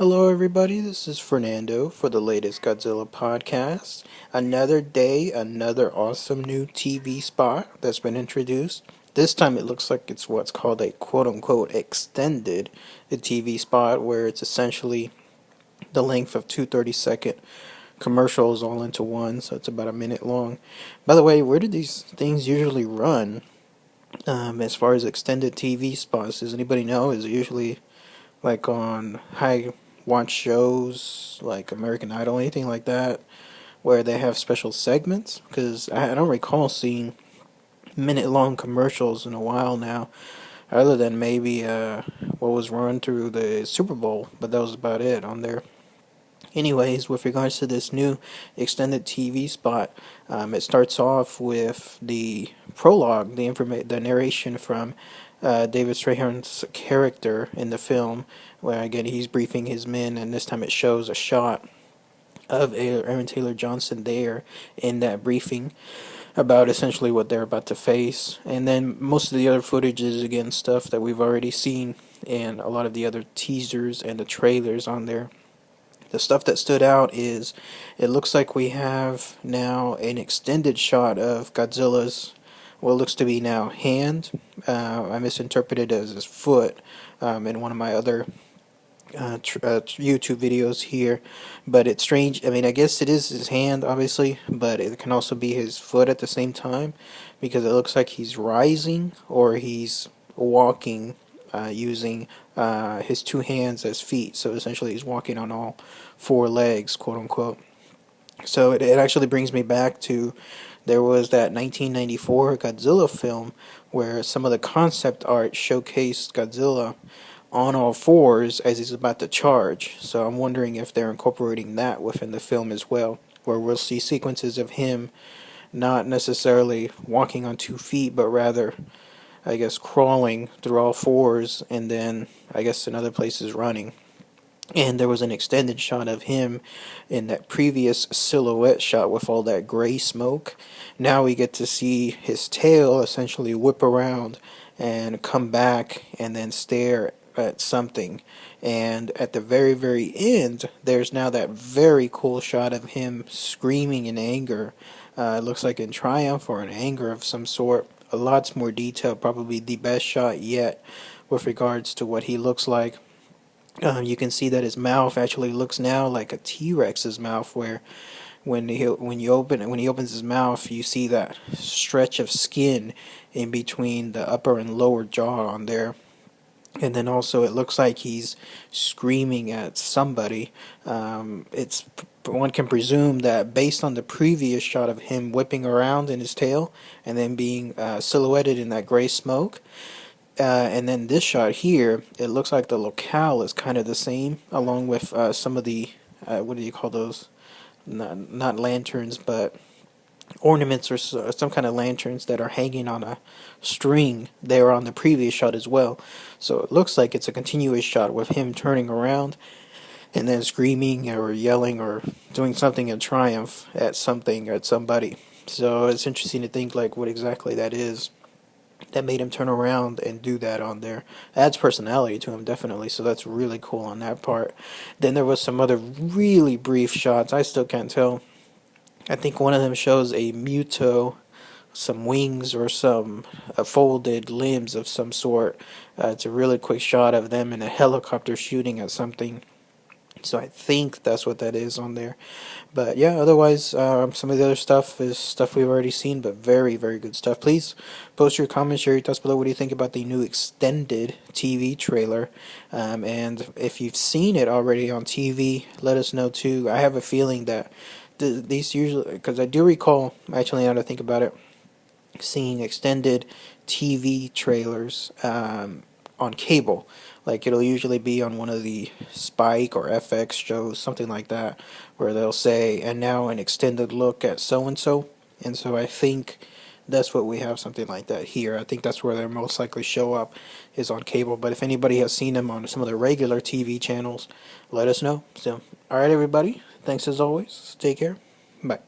Hello, everybody. This is Fernando for the latest Godzilla podcast. Another day, another awesome new TV spot that's been introduced. This time it looks like it's what's called a quote unquote extended TV spot, where it's essentially the length of two 30-second commercials all into one, so it's about a minute long. By the way, where do these things usually run as far as extended TV spots? Does anybody know? Is it usually like on high watch shows like American Idol, anything like that, where they have special segments? Because I don't recall seeing minute long commercials in a while now, other than maybe what was run through the Super Bowl, but that was about it on there. Anyways, with regards to this new extended TV spot, it starts off with the prologue, the narration from David Strathairn's character in the film, where again he's briefing his men, and this time it shows a shot of Aaron Taylor Johnson there in that briefing about essentially what they're about to face. And then most of the other footage is again stuff that we've already seen in a lot of the other teasers and the trailers on there. The stuff that stood out is it looks like we have now an extended shot of Godzilla's, what looks to be now hand. I misinterpreted it as his foot in one of my other YouTube videos here, but it's strange. I mean, I guess it is his hand, obviously, but it can also be his foot at the same time, because it looks like he's rising or he's walking using his two hands as feet. So essentially, he's walking on all four legs, quote unquote. So it actually brings me back to, there was that 1994 Godzilla film where some of the concept art showcased Godzilla on all fours as he's about to charge. So I'm wondering if they're incorporating that within the film as well, where we'll see sequences of him not necessarily walking on 2 feet, but rather, I guess, crawling through all fours, and then I guess in other places running. And there was an extended shot of him in that previous silhouette shot with all that gray smoke. Now we get to see his tail essentially whip around and come back and then stare at something. And at the very, very end, there's now that very cool shot of him screaming in anger. It looks like in triumph or in anger of some sort. A lot more detail, probably the best shot yet with regards to what he looks like. You can see that his mouth actually looks now like a T-Rex's mouth, where when he opens his mouth, you see that stretch of skin in between the upper and lower jaw on there. And then also it looks like he's screaming at somebody. One can presume that based on the previous shot of him whipping around in his tail and then being silhouetted in that gray smoke, and then this shot here, it looks like the locale is kind of the same, along with some of the, what do you call those? Not lanterns, but ornaments or some kind of lanterns that are hanging on a string there on the previous shot as well. So it looks like it's a continuous shot with him turning around and then screaming or yelling or doing something in triumph at something or at somebody. So it's interesting to think like what exactly that is that made him turn around and do that on there. Adds personality to him, definitely, so that's really cool on that part. Then there was some other really brief shots. I still can't tell. I think one of them shows a Muto, some wings or some folded limbs of some sort. It's a really quick shot of them in a helicopter shooting at something. So I think that's what that is on there. But yeah, otherwise, some of the other stuff is stuff we've already seen, but very, very good stuff. Please post your comments, share your thoughts below. What do you think about the new extended TV trailer? And if you've seen it already on TV, let us know too. I have a feeling that these usually, because I do recall, actually now that I think about it, seeing extended TV trailers on cable. Like it'll usually be on one of the Spike or FX shows, something like that, where they'll say, and now an extended look at so-and-so. And so I think that's what we have, something like that here. I think that's where they'll most likely show up, is on cable. But if anybody has seen them on some of the regular TV channels, let us know. So, alright everybody, thanks as always. Take care. Bye.